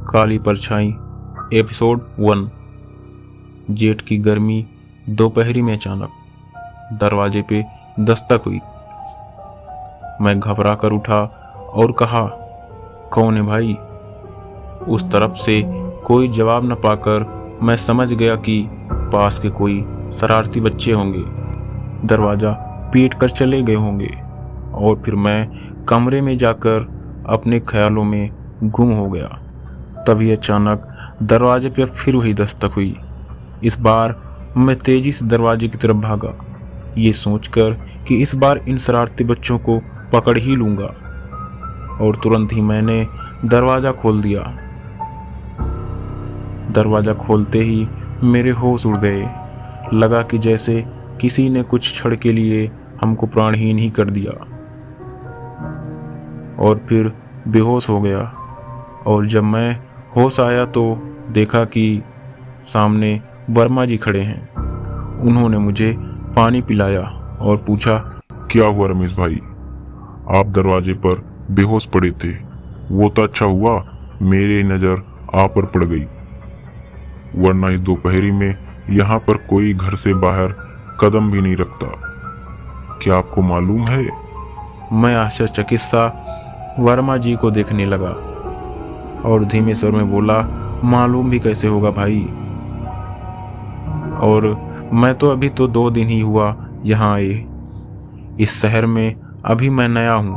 काली परछाई एपिसोड 1। जेठ की गर्मी दोपहरी में अचानक दरवाजे पे दस्तक हुई। मैं घबरा कर उठा और कहा, कौन है भाई? उस तरफ से कोई जवाब न पाकर मैं समझ गया कि पास के कोई शरारती बच्चे होंगे, दरवाज़ा पीट कर चले गए होंगे। और फिर मैं कमरे में जाकर अपने ख्यालों में गुम हो गया। तभी अचानक दरवाजे पर फिर वही दस्तक हुई। इस बार मैं तेजी से दरवाजे की तरफ भागा, ये सोचकर कि इस बार इन शरारती बच्चों को पकड़ ही लूँगा। और तुरंत ही मैंने दरवाज़ा खोल दिया। दरवाज़ा खोलते ही मेरे होश उड़ गए। लगा कि जैसे किसी ने कुछ क्षण के लिए हमको प्राणहीन ही कर दिया। और फिर बेहोश हो गया। और जब मैं होश आया तो देखा कि सामने वर्मा जी खड़े हैं। उन्होंने मुझे पानी पिलाया और पूछा, क्या हुआ रमेश भाई? आप दरवाजे पर बेहोश पड़े थे। वो तो अच्छा हुआ मेरी नज़र आप पर पड़ गई, वरना इस दोपहरी में यहाँ पर कोई घर से बाहर कदम भी नहीं रखता। क्या आपको मालूम है? मैं आश्चर्यचकित सा वर्मा जी को देखने लगा और धीमे स्वर में बोला, मालूम भी कैसे होगा भाई? और मैं तो अभी तो 2 दिन ही हुआ यहाँ आए। इस शहर में अभी मैं नया हूँ,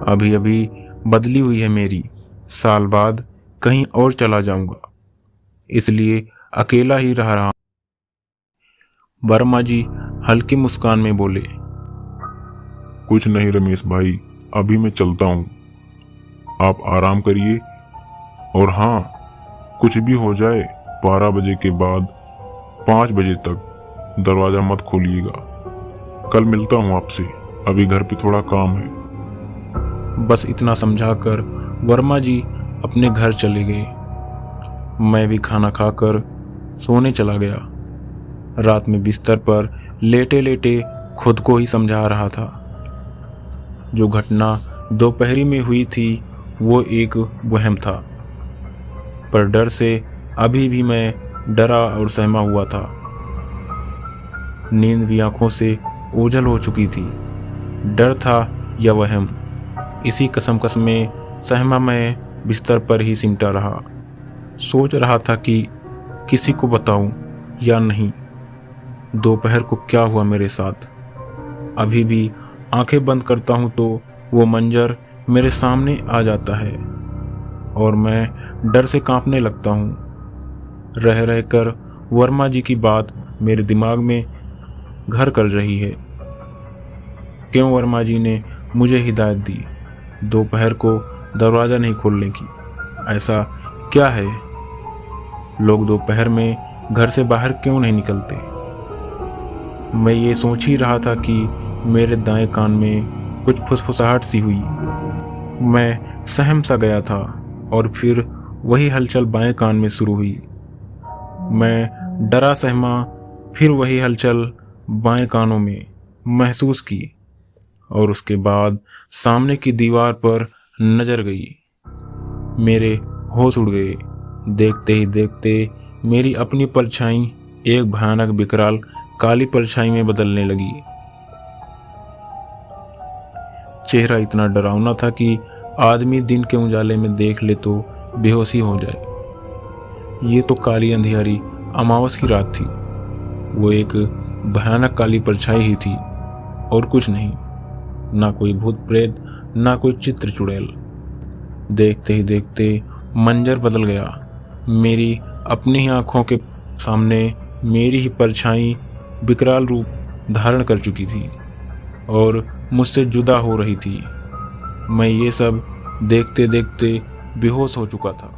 अभी अभी बदली हुई है मेरी। साल बाद कहीं और चला जाऊंगा, इसलिए अकेला ही रह रहा हूँ। वर्मा जी हल्की मुस्कान में बोले, कुछ नहीं रमेश भाई, अभी मैं चलता हूँ, आप आराम करिए। और हाँ, कुछ भी हो जाए 12 बजे के बाद 5 बजे तक दरवाज़ा मत खोलिएगा। कल मिलता हूँ आपसे, अभी घर पे थोड़ा काम है। बस इतना समझाकर वर्मा जी अपने घर चले गए। मैं भी खाना खाकर सोने चला गया। रात में बिस्तर पर लेटे लेटे खुद को ही समझा रहा था। जो घटना दोपहरी में हुई थी वो एक वहम था, पर डर से अभी भी मैं डरा और सहमा हुआ था। नींद भी आंखों से ओझल हो चुकी थी। डर था या वहम, इसी कसम में सहमा मैं बिस्तर पर ही सिमटा रहा। सोच रहा था कि किसी को बताऊं या नहीं। दोपहर को क्या हुआ मेरे साथ? अभी भी आंखें बंद करता हूं तो वो मंजर मेरे सामने आ जाता है और मैं डर से कांपने लगता हूं। रह रहकर वर्मा जी की बात मेरे दिमाग में घर कर रही है। क्यों वर्मा जी ने मुझे हिदायत दी दोपहर को दरवाज़ा नहीं खोलने की? ऐसा क्या है? लोग दोपहर में घर से बाहर क्यों नहीं निकलते? मैं ये सोच ही रहा था कि मेरे दाएं कान में कुछ फुसफुसाहट सी हुई। मैं सहम सा गया था और फिर वही हलचल बाएं कान में शुरू हुई। मैं डरा सहमा, फिर वही हलचल बाएं कानों में महसूस की और उसके बाद सामने की दीवार पर नजर गई। मेरे होश उड़ गए। देखते ही देखते मेरी अपनी परछाई एक भयानक विकराल काली परछाई में बदलने लगी। चेहरा इतना डरावना था कि आदमी दिन के उजाले में देख ले तो बेहोशी हो जाए। ये तो काली अंधियारी अमावस की रात थी। वो एक भयानक काली परछाई ही थी और कुछ नहीं। ना कोई भूत प्रेत, ना कोई चित्र चुड़ैल। देखते ही देखते मंजर बदल गया। मेरी अपनी ही आंखों के सामने मेरी ही परछाई विकराल रूप धारण कर चुकी थी और मुझसे जुदा हो रही थी। मैं ये सब देखते देखते बेहोश हो चुका था।